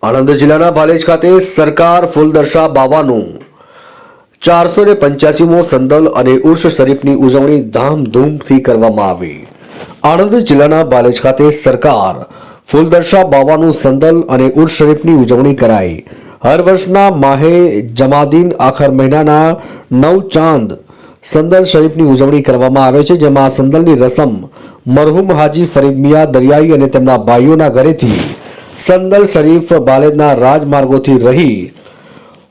આણંદ જિલ્લાના ભાલેજ ખાતે સરકાર ફૂલદર્શા બાવાનું 485મો સંદલ અને ઉર્સ શરીફની ઉજવણી ધામધૂમથી કરવામાં આવી। આણંદ જિલ્લાના ભાલેજ ખાતે સરકાર ફૂલદર્શા બાવાનું સંદલ અને ઉર્સ શરીફની ઉજવણી કરાઈ। હર વર્ષના માહે જમાદીન આખર મહિનાના 9 ચાંદ સંદલ શરીફની ઉજવણી કરવામાં આવે છે, જેમાં સંદલની રસમ મરહુમ હાજી ફરીદ મિયા દરિયાઈ અને તેમના ભાઈઓના ઘરેથી સંદલ શરીફ ભાલેજના રાજમાર્ગોથી રહી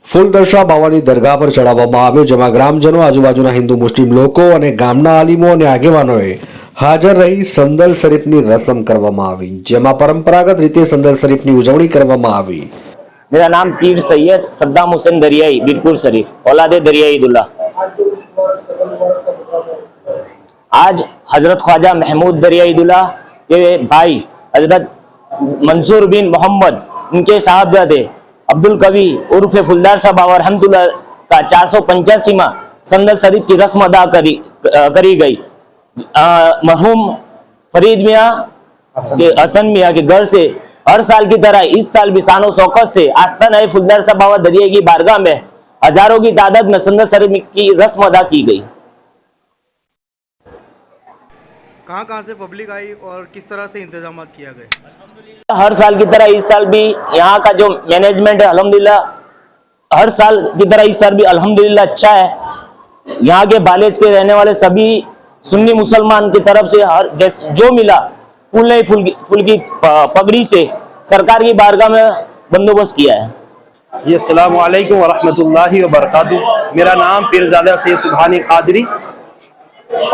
ફૂલદર્શા બાવાની દરગાહ પર ચડાવવામાં આવ્યો, જેમાં ગ્રામજનો, આજુબાજુના હિન્દુ મુસ્લિમ લોકો અને ગામના આલિમો અને આગેવાનોએ હાજર રહી સંદલ શરીફની રસમ કરવામાં આવી, જેમાં પરંપરાગત રીતે સંદલ શરીફની ઉજવણી કરવામાં આવી। मेरा नाम पीर सैयद सद्दाम हुसैन दरियाई, बीरपुर शरीफ, औलादे दरियाई दुल्ला। आज हजरत ख्वाजा महमूद दरियाई दुल्ला के भाई हजरत मंसूर बिन मोहम्मद, उनके साहबजादे अब्दुल कवी उर्फ फुलदार साहब रहमतुल्लाह का 485वां संदल शरीफ की रस्म अदा करी गई। मरहूम फरीद मियाँ के हसन मियाँ के घर से हर साल की तरह इस साल भी शानो शौकत से आस्ताना फुलदार साहब बाबा दरिया की बारगाह में हजारों की तादाद में संदल शरीफ की रस्म अदा की गई। कहाँ से पब्लिक आई और किस तरह से इंतजाम किया गया? हर साल की तरह इस साल भी यहाँ का जो मैनेजमेंट है अल्हम्दुलिल्लाह, हर साल की तरह इस साल भी अल्हम्दुलिल्लाह अच्छा है। यहाँ के भालेज के रहने वाले सभी सुन्नी मुसलमान की तरफ से हर जैसे जो मिला फूल की पगड़ी से सरकार की बारगाह में बंदोबस्त किया है। जी अस्सलाम वालेकुम वरहमतुल्लाहि वबरकातुहू। मेरा नाम पीरजादा सैयद सुभानी कादरी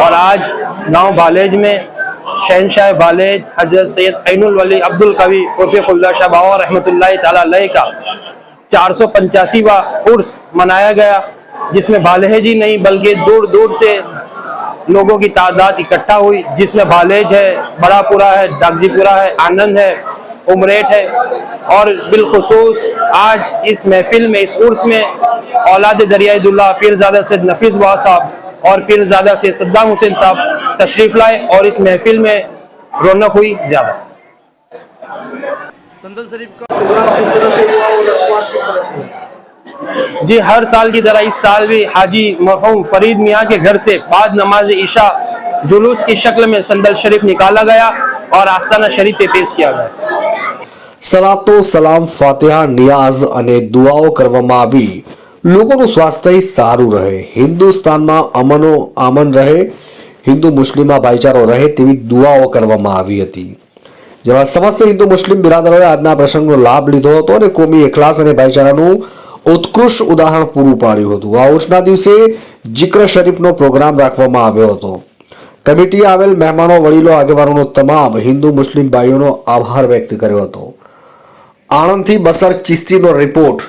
और आज गांव भालेज में शहनशाह भालेज हजरत सैयद ऐनुल वली अब्दुल कवी उर्फ फुलदार शाह बावा रहमतुल्लाहि तआला अलैह का 485वां उर्स मनाया गया, जिसमें भालेज ही नहीं बल्कि दूर दूर से लोगों की तादाद इकट्ठा हुई, जिसमें भालेज है, बड़ापुरा है, डागजीपुरा है, आनंद है, उमरेठ है। और बिलखुसूस आज इस महफिल में, इस उर्स में औलादे दरियाई दुल्ला पीरजादा सैयद नफीस बाबा साहब और पीरजादा सैयद सद्दाम हुसैन साहब तशरीफ लाए और इस महफिल में रौनक हुई ज्यादा। संदल शरीफ का जी हर साल की तरह इस साल भी हाजी मरहूम फरीद मियाँ के घर से बाद नमाज ईशा जुलूस की शक्ल में संदल शरीफ निकाला गया और आस्ताना शरीफ पे पेश किया गया। સલાતો સલામ ફાતિહા નિયાઝ અને દુઆઓ કરવામાં આવી। લોકોનું સ્વાસ્થ્ય સારું રહે, હિન્દુસ્તાનમાં અમન રહે, હિન્દુ મુસ્લિમમાં ભાઈચારો રહે તેવી દુઆઓ કરવામાં આવી હતી, જેમાં સમસ્ત હિન્દુ મુસ્લિમ બિરાદરોએ આજના પ્રસંગનો લાભ લીધો હતો અને કોમી એકલાસ અને ભાઈચારાનું ઉત્કૃષ્ટ ઉદાહરણ પૂરું પાડ્યું હતું। આ ઉર્સના દિવસે જિક્ર શરીફનો પ્રોગ્રામ રાખવામાં આવ્યો હતો। કમિટીએ આવેલ મહેમાનો, વડીલો, આગેવાનોનો તમામ હિન્દુ મુસ્લિમ ભાઈઓનો આભાર વ્યક્ત કર્યો હતો। આણંદથી બસર ચિસ્તીનો રિપોર્ટ।